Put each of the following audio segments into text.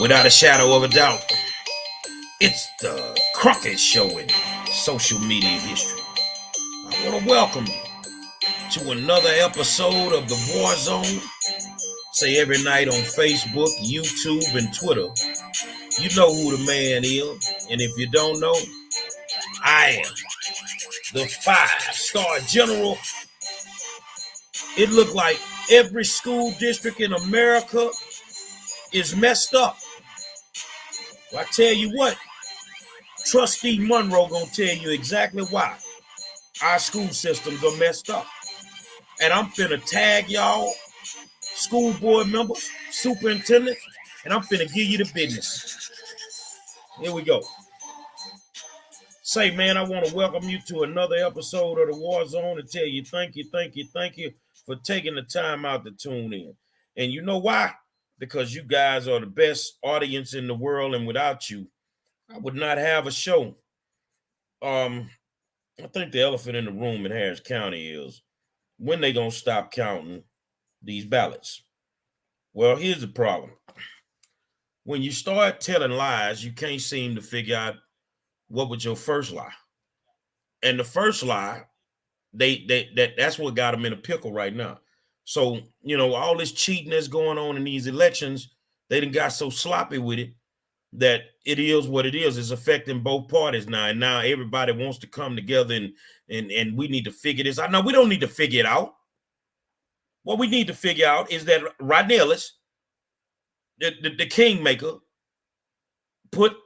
Without a shadow of a doubt, it's the Crockett Show in social media history. I want to welcome you to another episode of the War Zone. Say every night on Facebook, YouTube, and Twitter. You know who the man is. And if you don't know, I am the 5-star general. It looked like every school district in America is messed up. Well, I tell you what, Trustee Monroe gonna tell you exactly why our school systems are messed up. And I'm finna tag y'all, school board members, superintendents, and I'm finna give you the business. Here we go. Say, man, I want to welcome you to another episode of the War Zone and tell you thank you for taking the time out to tune in. And you know why? Because you guys are the best audience in the world, and without you, I would not have a show. I think the elephant in the room in Harris County is when they gonna stop counting these ballots. Well, here's the problem. When you start telling lies, you can't seem to figure out what was your first lie. And the first lie, that's what got them in a pickle right now. So, all this cheating that's going on in these elections, they done got so sloppy with it that it is what it is. It's affecting both parties now. And now everybody wants to come together and we need to figure this out. No, we don't need to figure it out. What we need to figure out is that Rodney Ellis, the kingmaker, put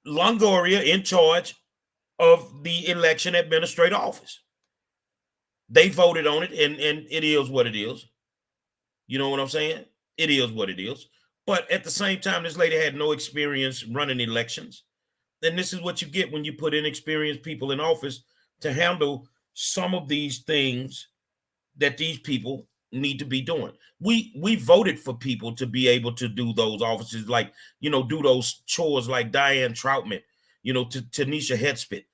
Longoria in charge of the election administrative office. They voted on it, and it is what it is. You know what I'm saying? It is what it is. But at the same time, this lady had no experience running elections. And this is what you get when you put inexperienced people in office to handle some of these things that these people need to be doing. We voted for people to be able to do those offices, like, do those chores like Diane Troutman, to Tanisha Headspit,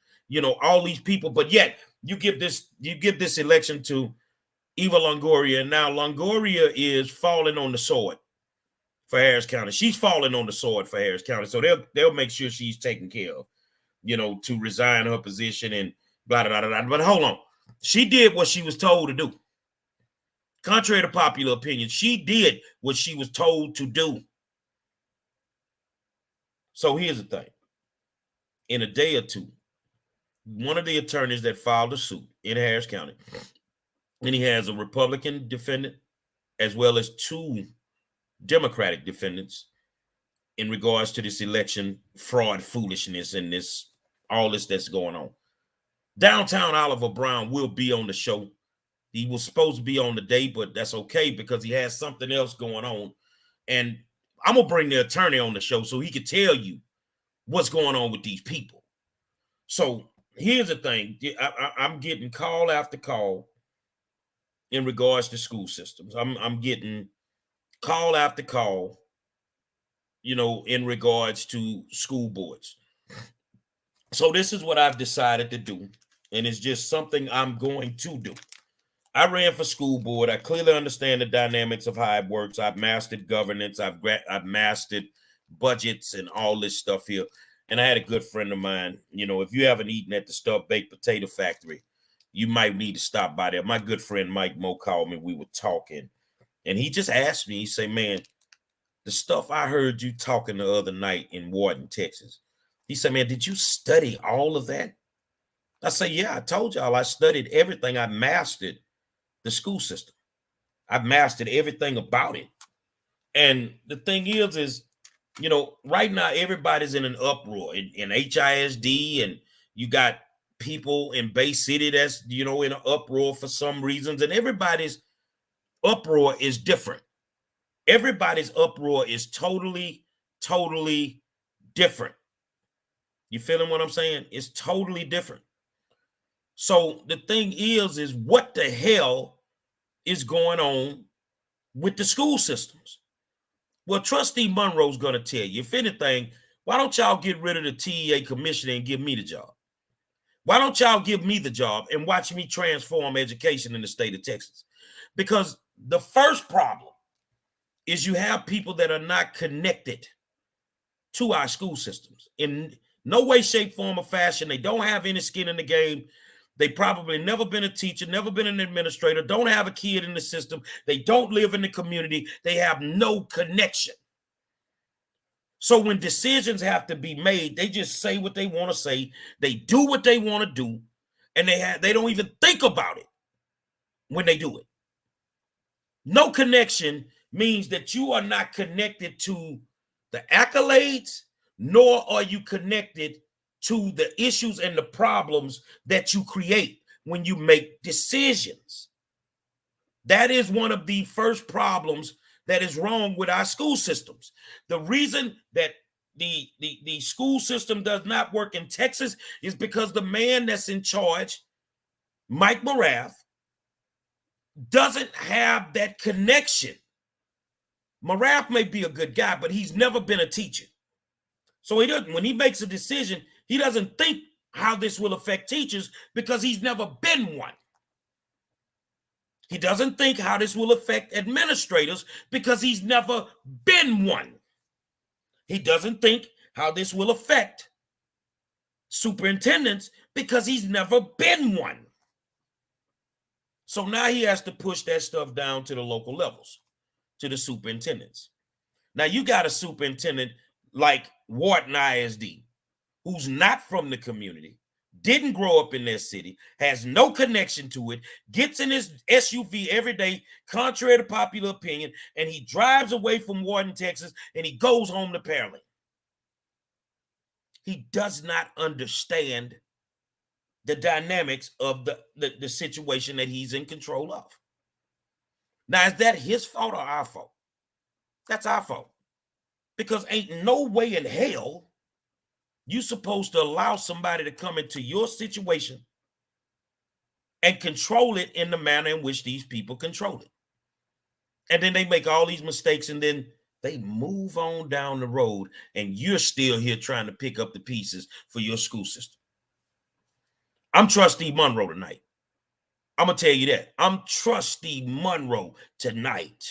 all these people. But yet you give this election to Eva Longoria, and now Longoria is falling on the sword for Harris County. She's falling on the sword for Harris County, so they'll make sure she's taken care of, to resign her position and blah blah blah blah. But hold on, she did what she was told to do. Contrary to popular opinion, she did what she was told to do. So here's the thing: in a day or two, one of the attorneys that filed a suit in Harris County, and he has a Republican defendant as well as two Democratic defendants in regards to this election fraud foolishness and all this that's going on. Downtown Oliver Brown will be on the show. He was supposed to be on the day, but that's okay because he has something else going on. And I'm going to bring the attorney on the show so he can tell you what's going on with these people. So here's the thing. I'm getting call after call in regards to school systems. I'm getting call after call, in regards to school boards. So this is what I've decided to do, and it's just something I'm going to do. I ran for school board. I clearly understand the dynamics of how it works. I've mastered governance. I've mastered budgets and all this stuff here. And I had a good friend of mine, if you haven't eaten at the Stuffed Baked Potato Factory, you might need to stop by there. My good friend Mike Moe called me. We were talking, and he just asked me, he said, man, the stuff I heard you talking the other night in Wharton, Texas, he said, man, did you study all of that? I said, yeah, I told y'all I studied everything. I mastered the school system. I've mastered everything about it. And the thing is, right now everybody's in an uproar in HISD, and you got people in Bay City that's, in an uproar for some reasons, and everybody's uproar is different. Everybody's uproar is totally different. You feeling what I'm saying? It's totally different. So the thing is what the hell is going on with the school systems? Well, Trustee Monroe's going to tell you, if anything, why don't y'all get rid of the TEA commissioner and give me the job? Why don't y'all give me the job and watch me transform education in the state of Texas? Because the first problem is you have people that are not connected to our school systems. In no way, shape, form, or fashion. They don't have any skin in the game. They probably never been a teacher, never been an administrator, don't have a kid in the system. They don't live in the community. They have no connection. So when decisions have to be made, they just say what they want to say. They do what they want to do, and they don't even think about it when they do it. No connection means that you are not connected to the accolades, nor are you connected to the issues and the problems that you create when you make decisions. That is one of the first problems that is wrong with our school systems. The reason that the school system does not work in Texas is because the man that's in charge, Mike Morath, doesn't have that connection. Morath may be a good guy, but he's never been a teacher. So he doesn't, when he makes a decision, he doesn't think how this will affect teachers because he's never been one. He doesn't think how this will affect administrators because he's never been one. He doesn't think how this will affect superintendents because he's never been one. So now he has to push that stuff down to the local levels, to the superintendents. Now you got a superintendent like Wharton ISD, who's not from the community, didn't grow up in their city, has no connection to it, gets in his SUV every day, contrary to popular opinion, and he drives away from Wharton, Texas, and he goes home to Pearland. He does not understand the dynamics of the situation that he's in control of. Now, is that his fault or our fault? That's our fault. Because ain't no way in hell you're supposed to allow somebody to come into your situation and control it in the manner in which these people control it. And then they make all these mistakes and then they move on down the road and you're still here trying to pick up the pieces for your school system. I'm Trustee Monroe tonight. I'm going to tell you that. I'm Trustee Monroe tonight.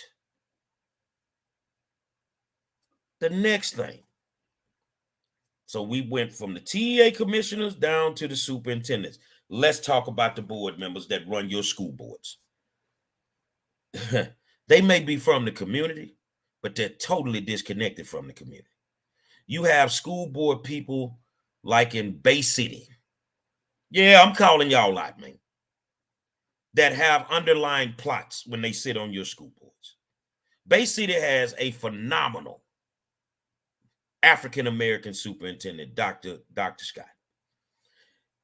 The next thing. So we went from the TEA commissioners down to the superintendents. Let's talk about the board members that run your school boards. They may be from the community, but they're totally disconnected from the community. You have school board people like in Bay City. Yeah, I'm calling y'all out, man. That have underlying plots when they sit on your school boards. Bay City has a phenomenal African-American superintendent, Dr. Scott,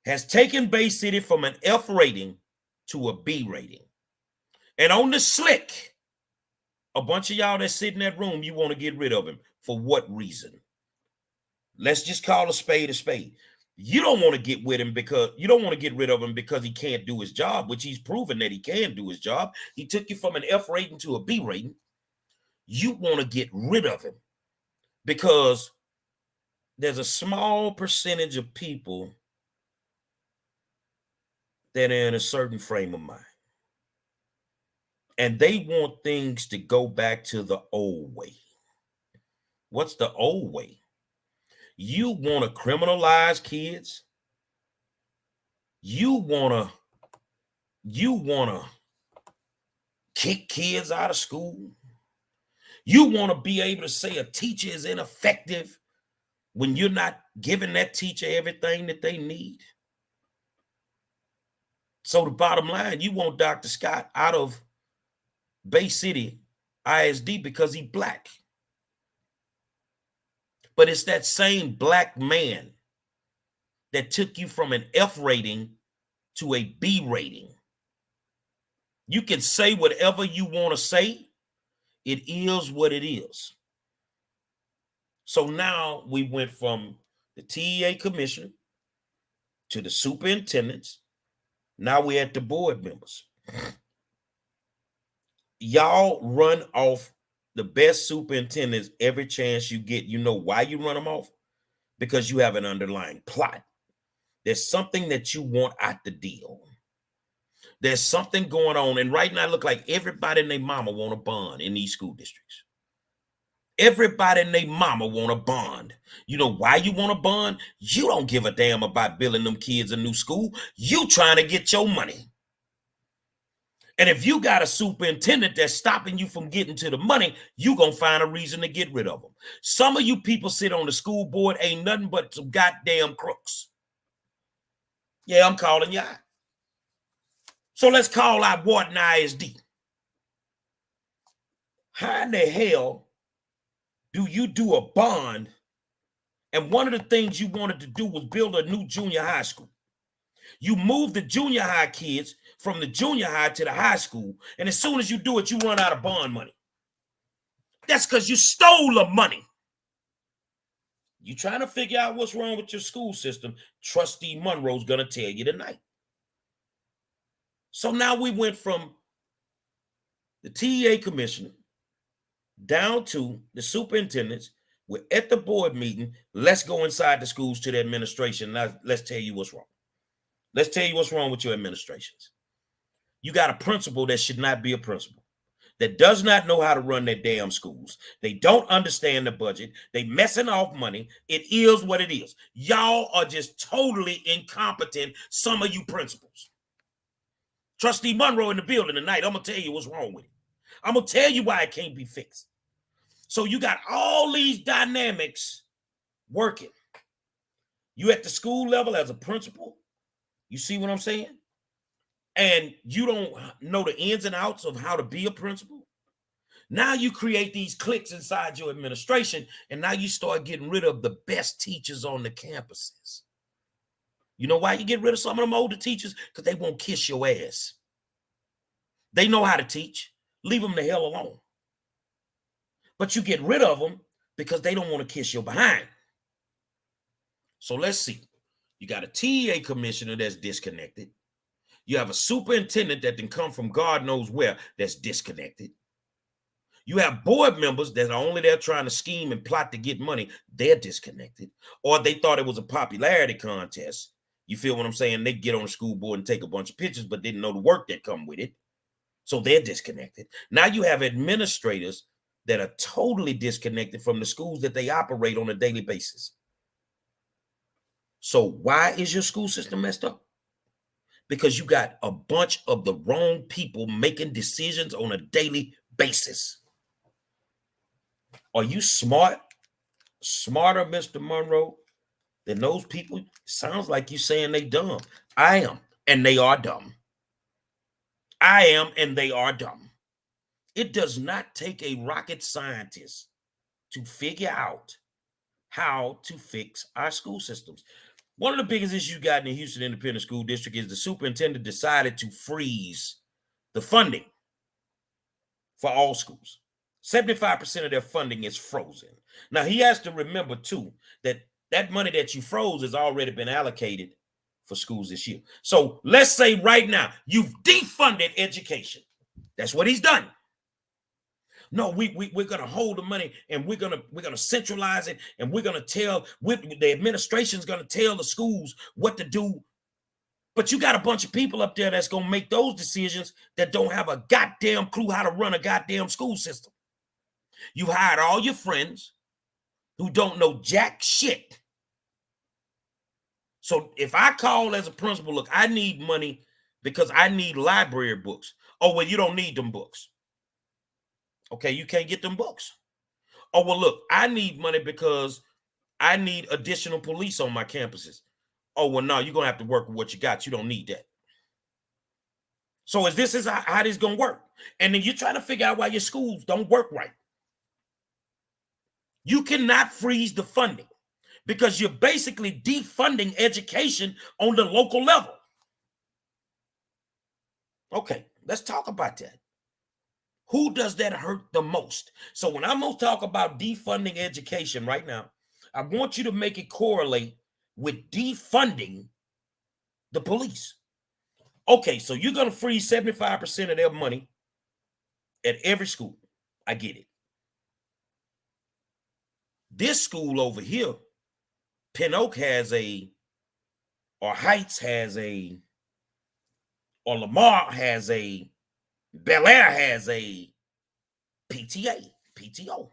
has taken Bay City from an F rating to a B rating. And on the slick, a bunch of y'all that sit in that room, you want to get rid of him. For what reason? Let's just call a spade a spade. You don't want to get with him because you don't want to get rid of him because he can't do his job, which he's proven that he can do his job. He took you from an F rating to a B rating. You want to get rid of him because there's a small percentage of people that are in a certain frame of mind. And they want things to go back to the old way. What's the old way? You want to criminalize kids. You want to kick kids out of school. You want to be able to say a teacher is ineffective when you're not giving that teacher everything that they need. So the bottom line, you want Dr. Scott out of Bay City ISD because he's black. But it's that same black man that took you from an F rating to a B rating. You can say whatever you want to say. It is what it is. So now we went from the TEA commissioner to the superintendents. Now we're at the board members. Y'all run off the best superintendents every chance you get. You know why you run them off? Because you have an underlying plot. There's something that you want out the deal. There's something going on. And right now, it look like everybody and their mama want a bond in these school districts. Everybody and their mama want a bond. You know why you want a bond? You don't give a damn about building them kids a new school. You trying to get your money. And if you got a superintendent that's stopping you from getting to the money, you going to find a reason to get rid of them. Some of you people sit on the school board ain't nothing but some goddamn crooks. Yeah, I'm calling you out. So let's call out Wharton ISD. How in the hell do you do a bond? And one of the things you wanted to do was build a new junior high school. You move the junior high kids from the junior high to the high school. And as soon as you do it, you run out of bond money. That's because you stole the money. You trying to figure out what's wrong with your school system. Trustee Monroe's going to tell you tonight. So now we went from the TEA commissioner down to the superintendents. We're at the board meeting. Let's go inside the schools to the administration. Now, let's tell you what's wrong. Let's tell you what's wrong with your administrations. You got a principal that should not be a principal, that does not know how to run their damn schools. They don't understand the budget. They messing off money. It is what it is. Y'all are just totally incompetent, some of you principals. Trustee Monroe in the building tonight. I'm going to tell you what's wrong with it. I'm going to tell you why it can't be fixed. So you got all these dynamics working. You at the school level as a principal. You see what I'm saying? And you don't know the ins and outs of how to be a principal. Now you create these cliques inside your administration, and now you start getting rid of the best teachers on the campuses. You know why you get rid of some of them older teachers? Because they won't kiss your ass. They know how to teach. Leave them the hell alone. But you get rid of them because they don't want to kiss your behind. So let's see. You got a TEA commissioner that's disconnected. You have a superintendent that can come from God knows where that's disconnected. You have board members that are only there trying to scheme and plot to get money. They're disconnected. Or they thought it was a popularity contest. You feel what I'm saying? They get on the school board and take a bunch of pictures, but didn't know the work that come with it. So they're disconnected. Now you have administrators that are totally disconnected from the schools that they operate on a daily basis. So why is your school system messed up? Because you got a bunch of the wrong people making decisions on a daily basis. Are you smart? Smarter, Mr. Monroe, than those people? Sounds like you saying they dumb. I am, and they are dumb. I am, and they are dumb. It does not take a rocket scientist to figure out how to fix our school systems. One of the biggest issues you got in the Houston Independent School District is the superintendent decided to freeze the funding for all schools. 75% of their funding is frozen. Now, he has to remember, too, that that money that you froze has already been allocated for schools this year. So let's say right now, you've defunded education. That's what he's done. No, we're going to hold the money and we're going to centralize it, and we're going to tell the administration's going to tell the schools what to do. But you got a bunch of people up there that's going to make those decisions that don't have a goddamn clue how to run a goddamn school system. You hired all your friends who don't know jack shit. So if I call as a principal, look, I need money because I need library books. Oh, well, you don't need them books. Okay, you can't get them books. Oh, well, look, I need money because I need additional police on my campuses. Oh, well, no, you're going to have to work with what you got. You don't need that. So is this how this is going to work? And then you're trying to figure out why your schools don't work right. You cannot freeze the funding because you're basically defunding education on the local level. Okay, let's talk about that. Who does that hurt the most? So when I'm going to talk about defunding education right now, I want you to make it correlate with defunding the police. Okay, so you're going to freeze 75% of their money at every school. I get it. This school over here, Pin Oak has or Heights has or Lamar has Bel Air has a PTO.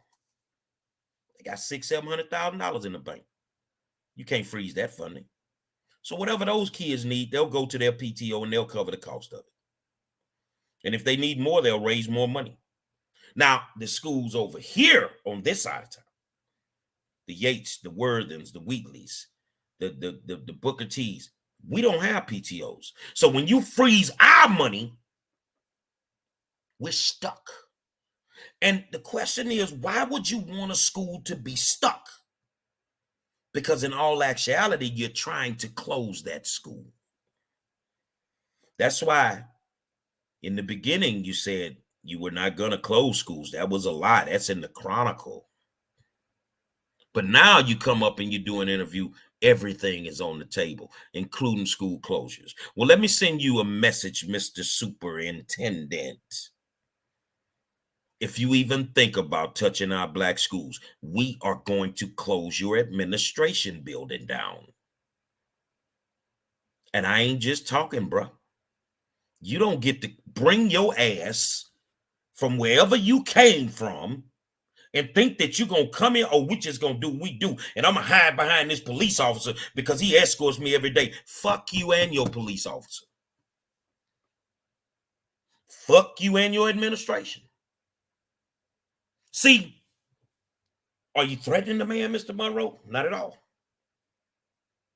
They got $600,000-$700,000 in the bank. You can't freeze that funding. So whatever those kids need, they'll go to their PTO and they'll cover the cost of it. And if they need more, they'll raise more money. Now, the schools over here on this side of town, the Yates, the Worthens, the Wheatleys, the Booker T's, we don't have PTOs. So when you freeze our money, we're stuck. And the question is, why would you want a school to be stuck? Because in all actuality, you're trying to close that school. That's why in the beginning, you said you were not going to close schools. That was a lie. That's in the Chronicle. But now you come up and you do an interview, everything is on the table, including school closures. Well, let me send you a message, Mr. Superintendent. If you even think about touching our black schools, we are going to close your administration building down. And I ain't just talking, bro. You don't get to bring your ass from wherever you came from and think that you're going to come here, or we just going to do what we do, and I'm going to hide behind this police officer because he escorts me every day. Fuck you and your police officer. Fuck you and your administration. See, are you threatening the man, Mr. Monroe? Not at all.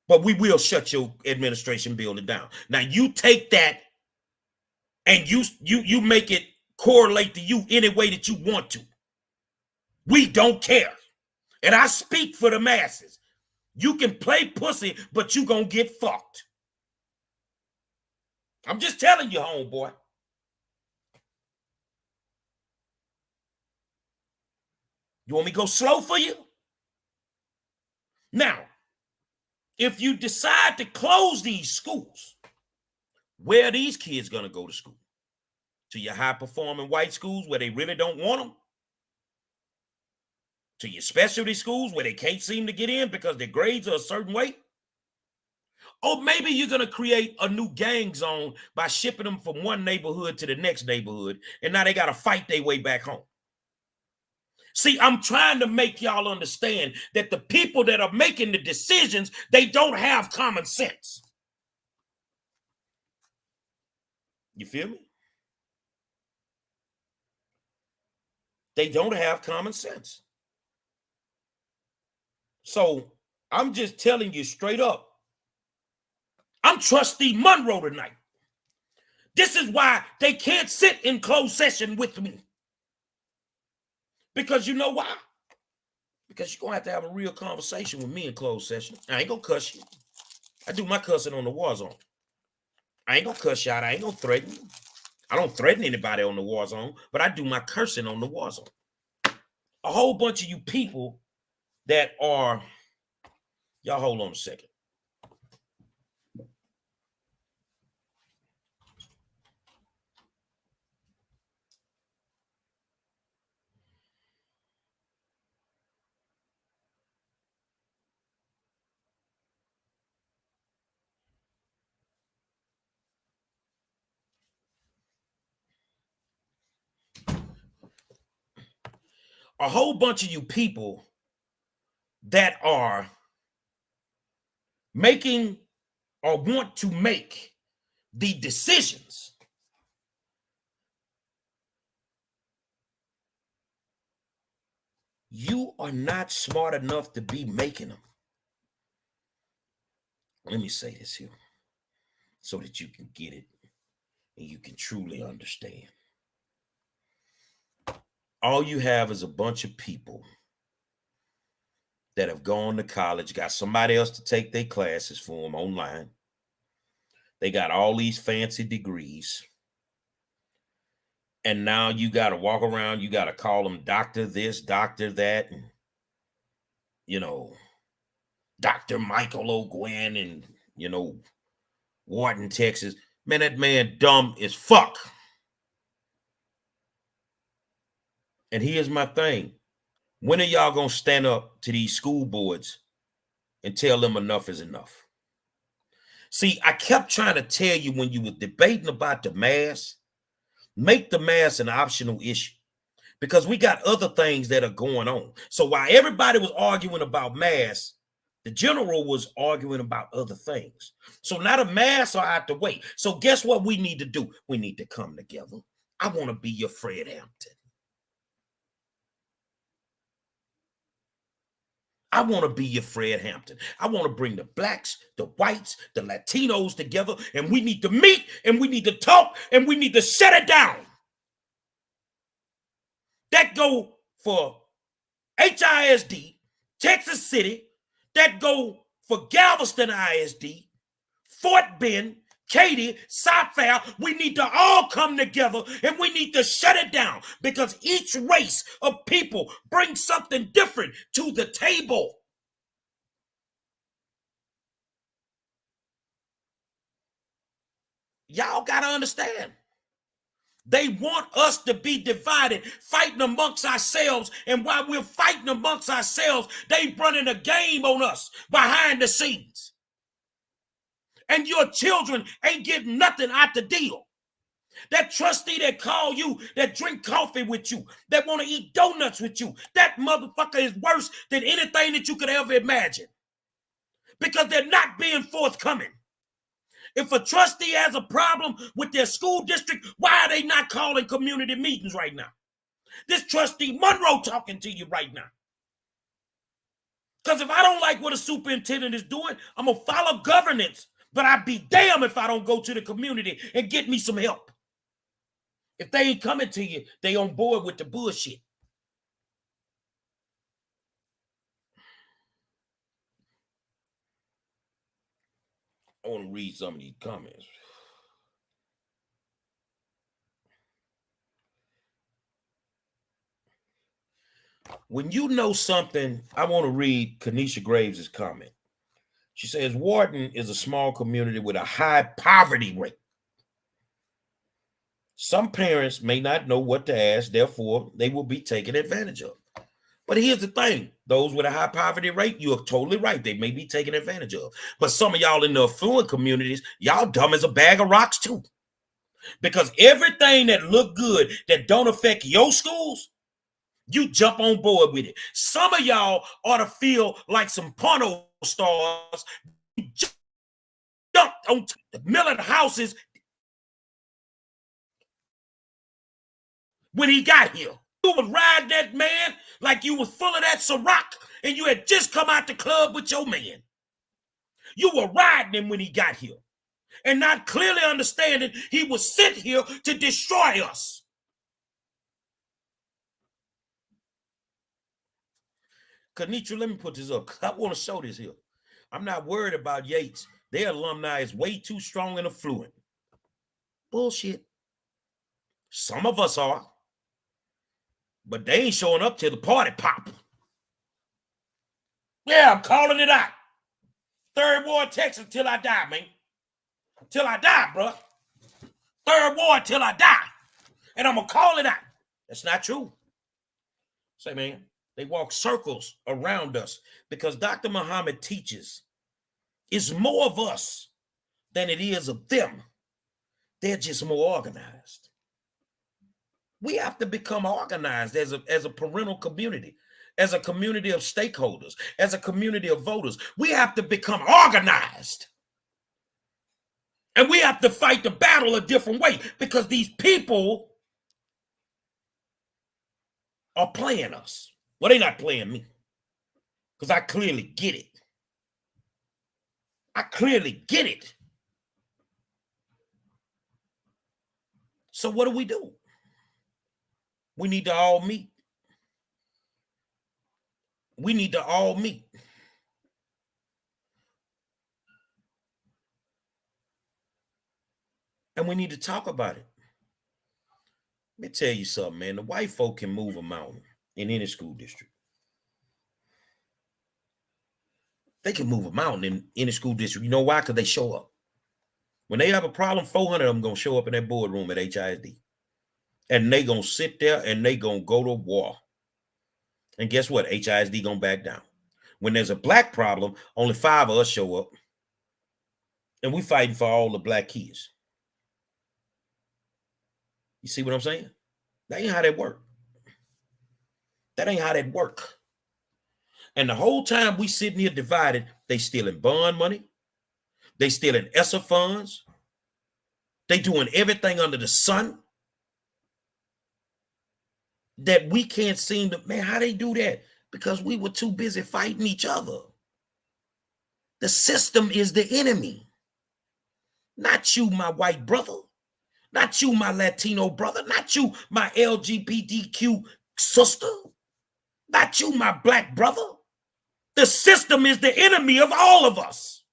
But we will shut your administration building down. Now, you take that and you make it correlate to you any way that you want to. We don't care. And I speak for the masses. You can play pussy, but you gonna get fucked. I'm just telling you, homeboy. You want me to go slow for you? Now, if you decide to close these schools, where are these kids gonna go to school? To your high-performing white schools where they really don't want them? To your specialty schools where they can't seem to get in because their grades are a certain way? Or maybe you're going to create a new gang zone by shipping them from one neighborhood to the next neighborhood, and now they got to fight their way back home. See, I'm trying to make y'all understand that the people that are making the decisions, they don't have common sense. You feel me? They don't have common sense. So I'm just telling you straight up, I'm Trustee Monroe tonight. This is why they can't sit in closed session with me. Because you know why? Because you're going to have a real conversation with me in closed session. I ain't going to cuss you. I do my cussing on the war zone. I ain't going to cuss you out. I ain't going to threaten you. I don't threaten anybody on the war zone, but I do my cursing on the war zone. A whole bunch of you people that are, y'all hold on a second. A whole bunch of you people that are making or want to make the decisions you are not smart enough to be making them. Let me say this here so that you can get it and you can truly understand. All you have is a bunch of people that have gone to college, got somebody else to take their classes for them online. They got all these fancy degrees. And now you got to walk around, you got to call them doctor this, doctor that, and, you know, Dr. Michael O'Gwen and, you know, Wharton, Texas. Man, that man dumb as fuck. And here's my thing. When are y'all going to stand up to these school boards and tell them enough is enough? See, I kept trying to tell you when you were debating about the mask, make the mask an optional issue. because we got other things that are going on. So while everybody was arguing about masks, the general was arguing about other things. So now the masks are out the way. So guess what we need to do? We need to come together. I want to be your Fred Hampton. I want to be your Fred Hampton. I want to bring the blacks, the whites, the Latinos together, and we need to meet, and we need to talk, and we need to shut it down. That go for HISD, Texas City. That go for Galveston ISD, Fort Bend, Katy, Southfair. We need to all come together and we need to shut it down because each race of people brings something different to the table. Y'all got to understand. They want us to be divided, fighting amongst ourselves. And while we're fighting amongst ourselves, they running a game on us behind the scenes. And your children ain't getting nothing out the deal. That trustee that call you, that drink coffee with you, that want to eat donuts with you, that motherfucker is worse than anything that you could ever imagine. Because they're not being forthcoming. If a trustee has a problem with their school district, why are they not calling community meetings right now? This trustee Monroe talking to you right now. Because if I don't like what a superintendent is doing, I'm going to follow governance. But I'd be damned if I don't go to the community and get me some help. If they ain't coming to you, they on board with the bullshit. I want to read some of these comments. When you know something, I want to read Kanisha Graves' comment. She says, Wharton is a small community with a high poverty rate. Some parents may not know what to ask, therefore, they will be taken advantage of. But here's the thing. Those with a high poverty rate, you're totally right. They may be taken advantage of. But some of y'all in the affluent communities, y'all dumb as a bag of rocks too. Because everything that look good that don't affect your schools, you jump on board with it. Some of y'all ought to feel like some porno stars. Jump on the Miller houses when he got here. You was riding that man like you was full of that Ciroc and you had just come out the club with your man. You were riding him when he got here and not clearly understanding he was sent here to destroy us. Kanitra, let me put this up. I want to show this here. I'm not worried about Yates. Their alumni is way too strong and affluent. Bullshit. Some of us are. But they ain't showing up till the party pop. Yeah, I'm calling it out. Third Ward, Texas, till I die, man. Till I die, bro. Third Ward till I die. And I'm going to call it out. That's not true. Say, man, they walk circles around us because Dr. Muhammad teaches it's more of us than it is of them. They're just more organized. We have to become organized as a parental community, as a community of stakeholders, as a community of voters. We have to become organized. And we have to fight the battle a different way because these people are playing us. Well, they're not playing me because I clearly get it. I clearly get it. So what do? We need to all meet. We need to all meet. And we need to talk about it. Let me tell you something, man. The white folk can move a mountain in any school district. They can move a mountain in any school district. You know why? Because they show up. When they have a problem, 400 of them going to show up in that boardroom at HISD. And they going to sit there and they going to go to war. And guess what? HISD going to back down. When there's a black problem, only 5 of us show up. And we fighting for all the black kids. You see what I'm saying? That ain't how that works. That ain't how that work. And the whole time we sitting here divided, they stealing bond money. They stealing ESSER funds. They doing everything under the sun that we can't seem to, man, how they do that? Because we were too busy fighting each other. The system is the enemy. Not you, my white brother. Not you, my Latino brother. Not you, my LGBTQ sister. Not you, my black brother. The system is the enemy of all of us.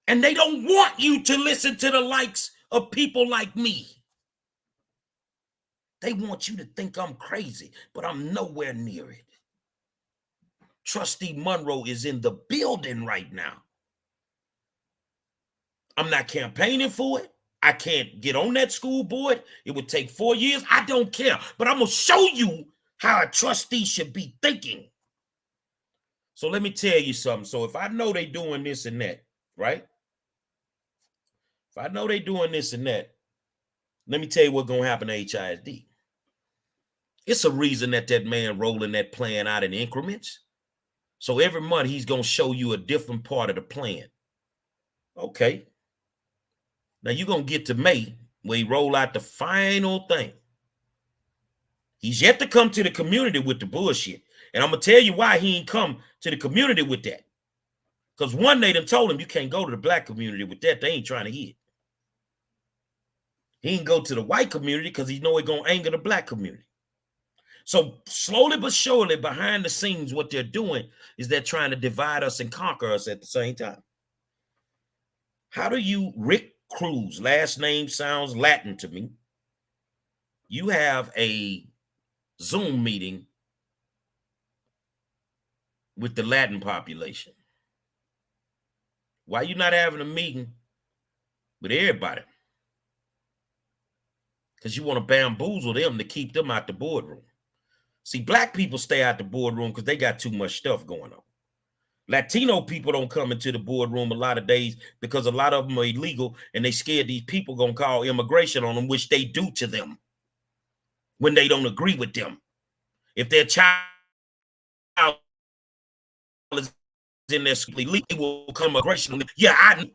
And they don't want you to listen to the likes of people like me. They want you to think I'm crazy, but I'm nowhere near it. Trustee Monroe is in the building right now. I'm not campaigning for it. I can't get on that school board. It would take 4 years. I don't care. But I'm going to show you how a trustee should be thinking. So let me tell you something. So if I know they doing this and that, right? If I know they doing this and that, let me tell you what's going to happen to HISD. It's a reason that man rolling that plan out in increments. So every month he's going to show you a different part of the plan. Okay. Now you're going to get to May where he roll out the final thing. He's yet to come to the community with the bullshit. And I'm going to tell you why he ain't come to the community with that. Because one, they done told him you can't go to the black community with that. They ain't trying to hear it. He ain't go to the white community because he know it going to anger the black community. So slowly but surely behind the scenes, what they're doing is they're trying to divide us and conquer us at the same time. How do you, Rick Cruz, last name sounds Latin to me. You have a Zoom meeting with the Latin population. Why you not having a meeting with everybody? Because you want to bamboozle them to keep them out the boardroom. See, black people stay out the boardroom because they got too much stuff going on. Latino people don't come into the boardroom a lot of days because a lot of them are illegal and they scared these people going to call immigration on them, which they do to them when they don't agree with them. If their child is in their school, they will come immigration. Yeah, I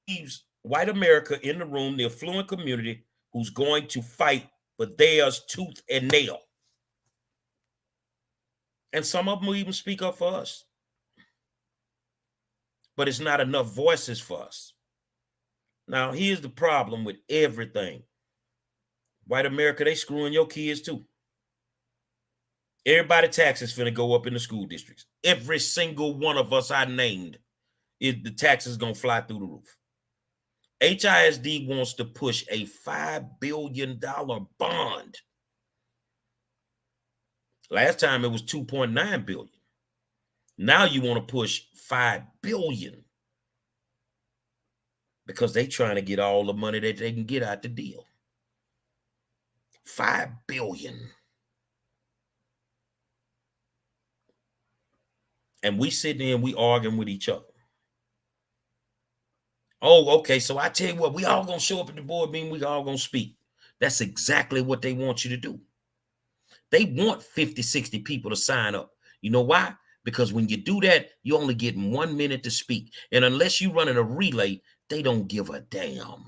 leaves white America in the room, the affluent community who's going to fight for theirs tooth and nail. And some of them will even speak up for us. But it's not enough voices for us. Now, here's the problem with everything. White America, they screwing your kids too. Everybody's taxes finna go up in the school districts. Every single one of us I named, the taxes gonna fly through the roof. HISD wants to push a $5 billion bond. Last time it was $2.9 billion. Now you want to push $5 billion because they trying to get all the money that they can get out the deal. $5 billion. And we sitting there and we arguing with each other. Oh, okay. So I tell you what, we all gonna show up at the board meeting. We all gonna speak. That's exactly what they want you to do. They want 50, 60 people to sign up. You know why? Because when you do that, you only get 1 minute to speak. And unless you're running a relay, they don't give a damn.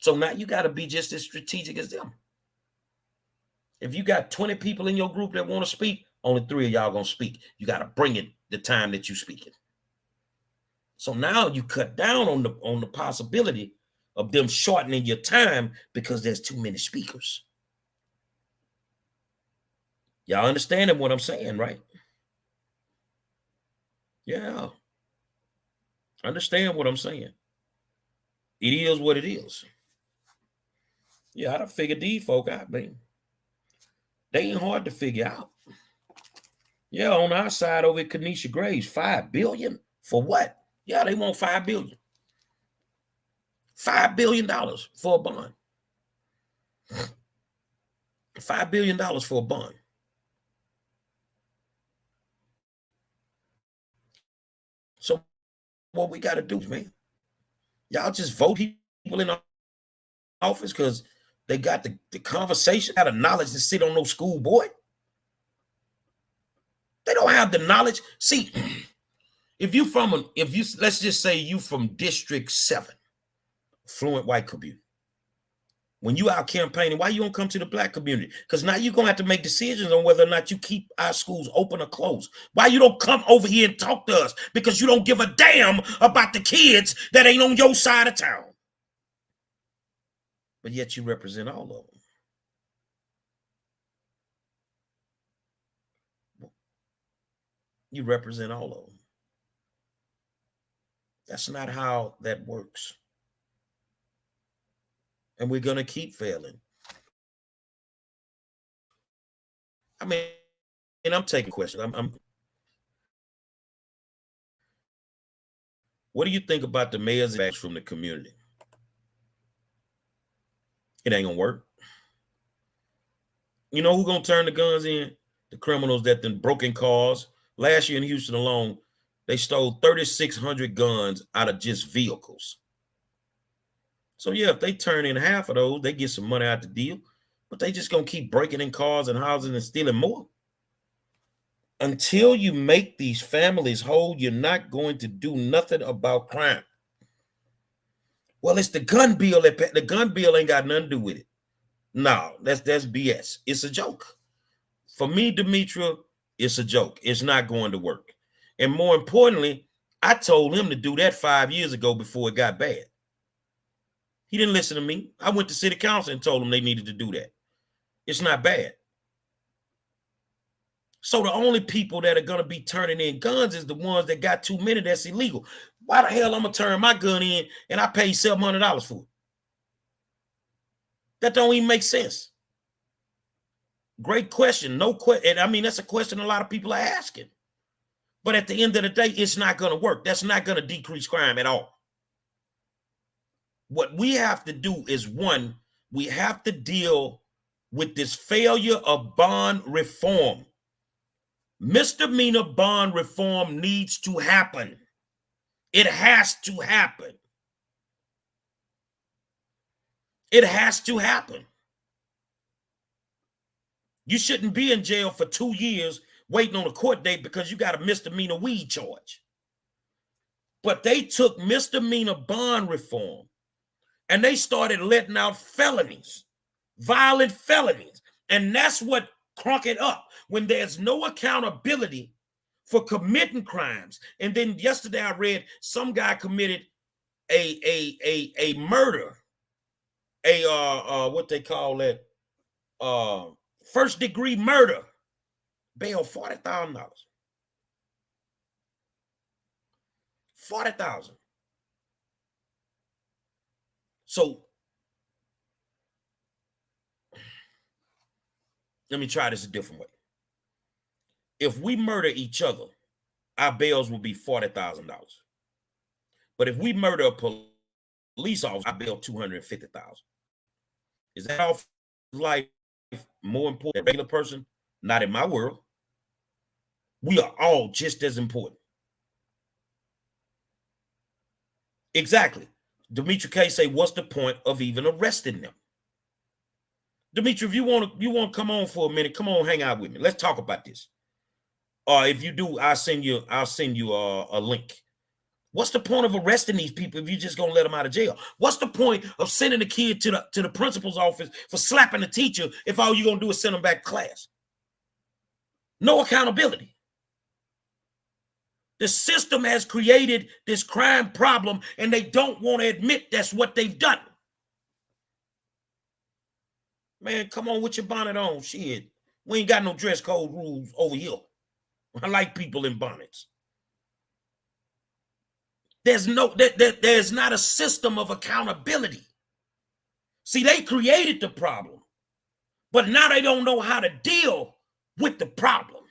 So now you got to be just as strategic as them. If you got 20 people in your group that want to speak, only 3 of y'all going to speak. You got to bring it the time that you're speaking. So now you cut down on the possibility of them shortening your time because there's too many speakers. Y'all understanding what I'm saying, right? Yeah. Understand what I'm saying. It is what it is. Yeah, I done figured these folk out, man. They ain't hard to figure out. Yeah, on our side over at Kanisha Graves, $5 billion for what? Yeah, they want $5 billion. $5 billion for a bond. $5 billion for a bond. So what we got to do, man, y'all just vote people in office because they got the conversation, got the knowledge to sit on no school board. They don't have the knowledge. See, if you let's just say you from District 7, fluent white community. When you out campaigning, why you don't come to the black community? Because now you're going to have to make decisions on whether or not you keep our schools open or closed. Why you don't come over here and talk to us? Because you don't give a damn about the kids that ain't on your side of town. But yet you represent all of them. You represent all of them. That's not how that works. And we're going to keep failing. I mean, and I'm taking questions. What do you think about the mayor's acts from the community? It ain't gonna work. You know who's gonna turn the guns in? The criminals that then broken cars. Last year in Houston alone, they stole 3,600 guns out of just vehicles. So yeah, if they turn in half of those, they get some money out the deal. But they just gonna keep breaking in cars and houses and stealing more. Until you make these families whole, you're not going to do nothing about crime. Well, it's the gun bill. The gun bill ain't got nothing to do with it. No, that's BS. It's a joke. For me, Demetria, it's a joke. It's not going to work. And more importantly, I told him to do that 5 years ago before it got bad. He didn't listen to me. I went to city council and told them they needed to do that. It's not bad. So the only people that are going to be turning in guns is the ones that got too many that's illegal. Why the hell I'm going to turn my gun in and I pay $700 for it? That don't even make sense. Great question. No question. I mean, that's a question a lot of people are asking. But at the end of the day, it's not going to work. That's not going to decrease crime at all. What we have to do is, one, we have to deal with this failure of bond reform. Misdemeanor bond reform needs to happen. It has to happen. It has to happen. You shouldn't be in jail for 2 years waiting on a court date because you got a misdemeanor weed charge. But they took misdemeanor bond reform and they started letting out felonies, violent felonies. And that's what crunk it up, when there's no accountability for committing crimes. And then yesterday I read some guy committed a murder, what they call that, first degree murder, bail $40,000. $40,000. So let me try this a different way. If we murder each other, our bails will be $40,000. But if we murder a police officer, our bail $250,000. Is that all life more important than a regular person? Not in my world. We are all just as important. Exactly. Demetria K say, what's the point of even arresting them? Demetria, if you want to come on for a minute, come on, hang out with me. Let's talk about this. If you do, I'll send you a link. What's the point of arresting these people if you're just gonna let them out of jail? What's the point of sending the kid to the principal's office for slapping the teacher if all you're gonna do is send them back to class? No accountability. The system has created this crime problem and they don't want to admit that's what they've done. Man, come on with your bonnet on. Shit. We ain't got no dress code rules over here. I like people in bonnets. There's not a system of accountability. See, they created the problem, but now they don't know how to deal with the problem.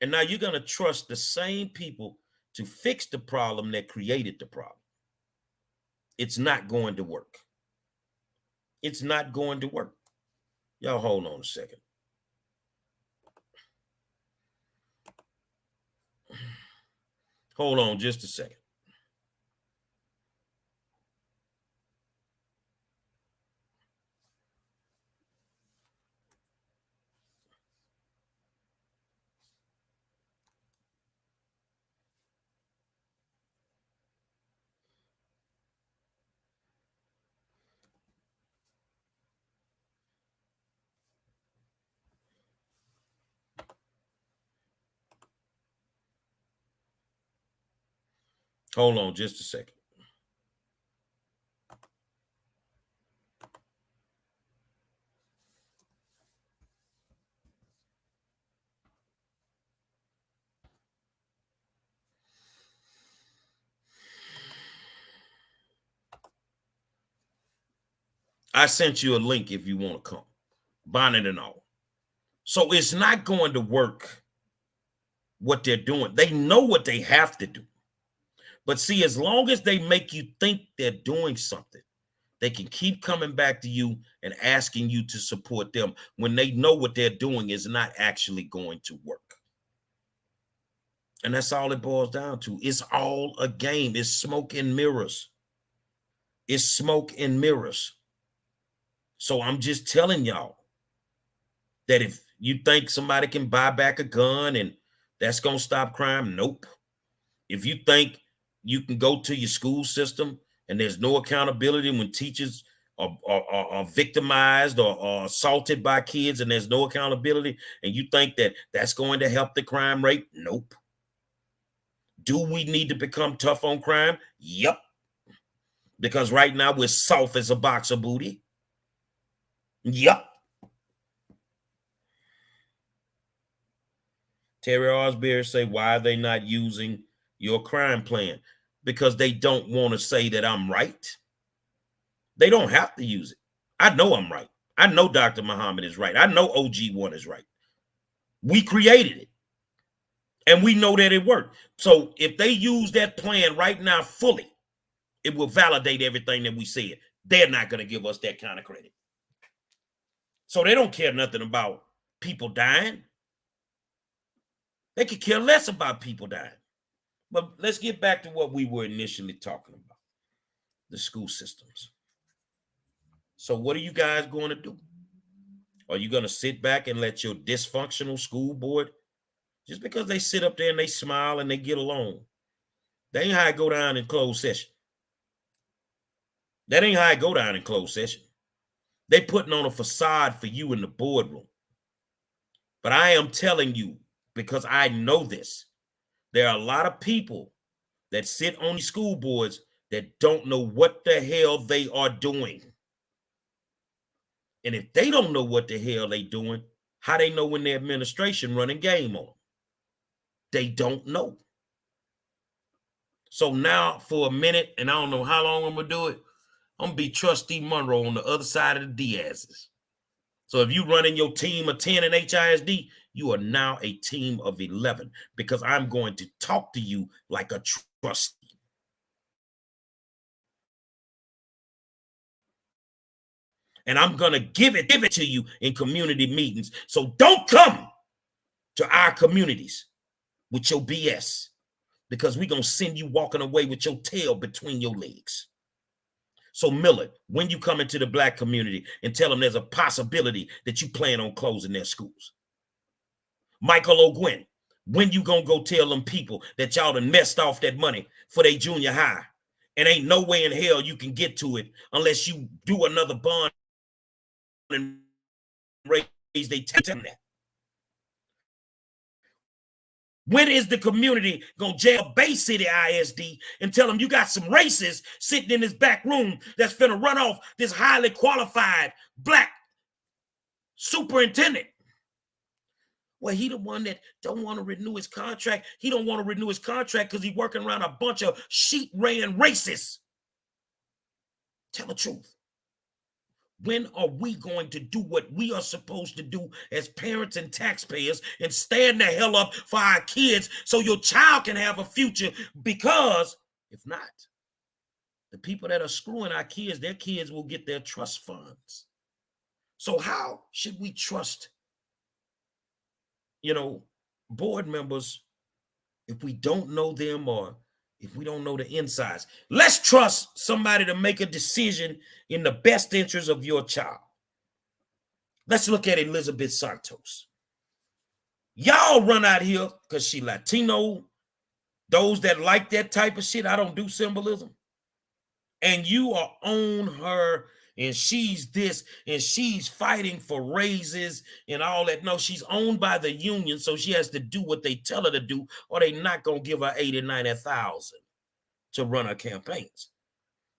And now you're going to trust the same people to fix the problem that created the problem. It's not going to work. It's not going to work. Y'all hold on a second. Hold on just a second. Hold on just a second. I sent you a link if you want to come, bonnet and all. So it's not going to work what they're doing. They know what they have to do. But see, as long as they make you think they're doing something, they can keep coming back to you and asking you to support them when they know what they're doing is not actually going to work. And that's all it boils down to. It's all a game. It's smoke and mirrors. It's smoke and mirrors. So I'm just telling y'all that if you think somebody can buy back a gun and that's going to stop crime, nope. If you think you can go to your school system and there's no accountability when teachers are victimized or assaulted by kids and there's no accountability, and you think that that's going to help the crime rate, nope. Do we need to become tough on crime? Yep. Because right now we're soft as a box of booty. Yep. Terry Osbury say, why are they not using your crime plan? Because they don't want to say that I'm right. They don't have to use it. I know I'm right. I know Dr. Muhammad is right. I know OG1 is right. We created it. And we know that it worked. So if they use that plan right now fully, it will validate everything that we said. They're not going to give us that kind of credit. So they don't care nothing about people dying. They could care less about people dying. But let's get back to what we were initially talking about, the school systems. So what are you guys going to do? Are you going to sit back and let your dysfunctional school board, just because they sit up there and they smile and they get along, that ain't how it go down in closed session. That ain't how it go down in closed session. They putting on a facade for you in the boardroom. But I am telling you, because I know this, there are a lot of people that sit on these school boards that don't know what the hell they are doing. And if they don't know what the hell they doing, how they know when their administration running game on them? They don't know. So now for a minute, and I don't know how long I'm going to do it, I'm going to be Trustee Monroe on the other side of the Diaz's. So if you running your team of 10 in HISD, you are now a team of 11, because I'm going to talk to you like a trustee. And I'm going to give it to you in community meetings. So don't come to our communities with your BS, because we're going to send you walking away with your tail between your legs. So Millard, when you come into the Black community and tell them there's a possibility that you plan on closing their schools. Michael O'Gwen, when you going to go tell them people that y'all done messed off that money for their junior high and ain't no way in hell you can get to it unless you do another bond and raise they tax on that? When is the community going to jail Bay City ISD and tell them you got some racists sitting in this back room that's finna run off this highly qualified Black superintendent? Well, he the one that don't want to renew his contract. He don't want to renew his contract because he's working around a bunch of sheep-ran racists. Tell the truth. When are we going to do what we are supposed to do as parents and taxpayers and stand the hell up for our kids so your child can have a future? Because if not, the people that are screwing our kids, their kids will get their trust funds. So how should we trust, board members if we don't know them or if we don't know the insides? Let's trust somebody to make a decision in the best interest of your child. Let's look at Elizabeth Santos. Y'all run out here because she Latino. Those that like that type of shit, I don't do symbolism. And you are on her and she's this and she's fighting for raises and all that. No, she's owned by the union, so she has to do what they tell her to do or they not going to give her 80,000, 90,000. to run her campaigns.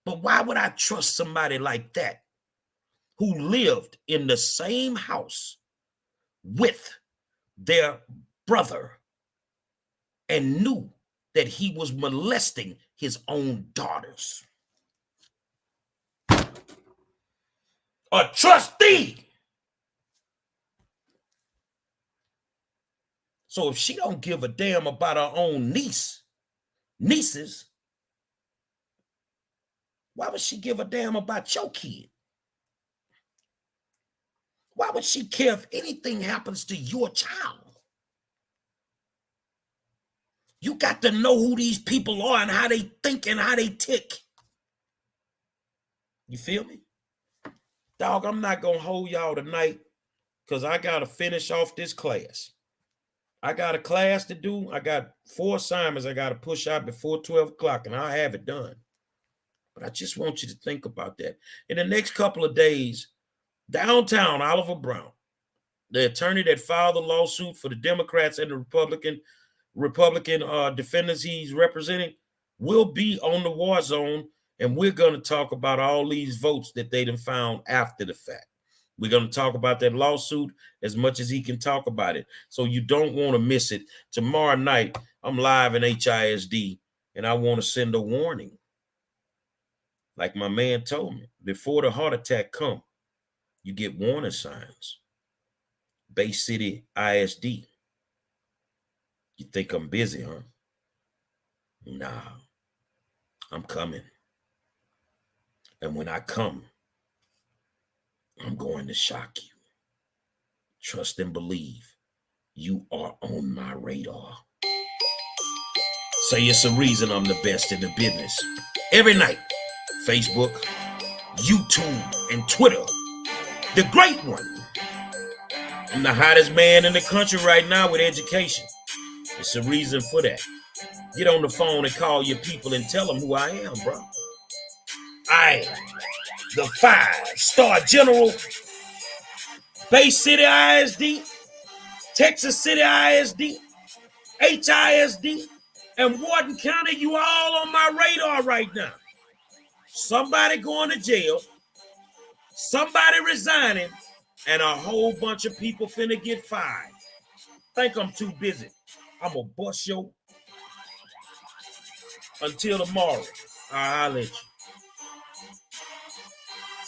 But why would I trust somebody like that who lived in the same house with their brother and knew that he was molesting his own daughters? A trustee. So if she don't give a damn about her own nieces, why would she give a damn about your kid? Why would she care if anything happens to your child? You got to know who these people are and how they think and how they tick. You feel me? Dog, I'm not going to hold y'all tonight because I got to finish off this class. I got a class to do. I got 4 assignments I got to push out before 12 o'clock, and I'll have it done. But I just want you to think about that. In the next couple of days, downtown Oliver Brown, the attorney that filed the lawsuit for the Democrats and the Republican defendants he's representing, will be on the war zone, and we're going to talk about all these votes that they done found after the fact. We're going to talk about that lawsuit as much as he can talk about it. So you don't want to miss it. Tomorrow night, I'm live in HISD, and I want to send a warning. Like my man told me, before the heart attack come, you get warning signs. Bay City ISD. You think I'm busy, huh? Nah, I'm coming. And when I come, I'm going to shock you. Trust and believe. You are on my radar. Say it's a reason I'm the best in the business. Every night, Facebook, YouTube, and Twitter. The great one. I'm the hottest man in the country right now with education. It's a reason for that. Get on the phone and call your people and tell them who I am, bro. I am the 5-star general, Bay City ISD, Texas City ISD, HISD, and Wharton County. You all on my radar right now. Somebody going to jail, somebody resigning, and a whole bunch of people finna get fired. Think I'm too busy. I'm gonna bust your until tomorrow. I'll let you.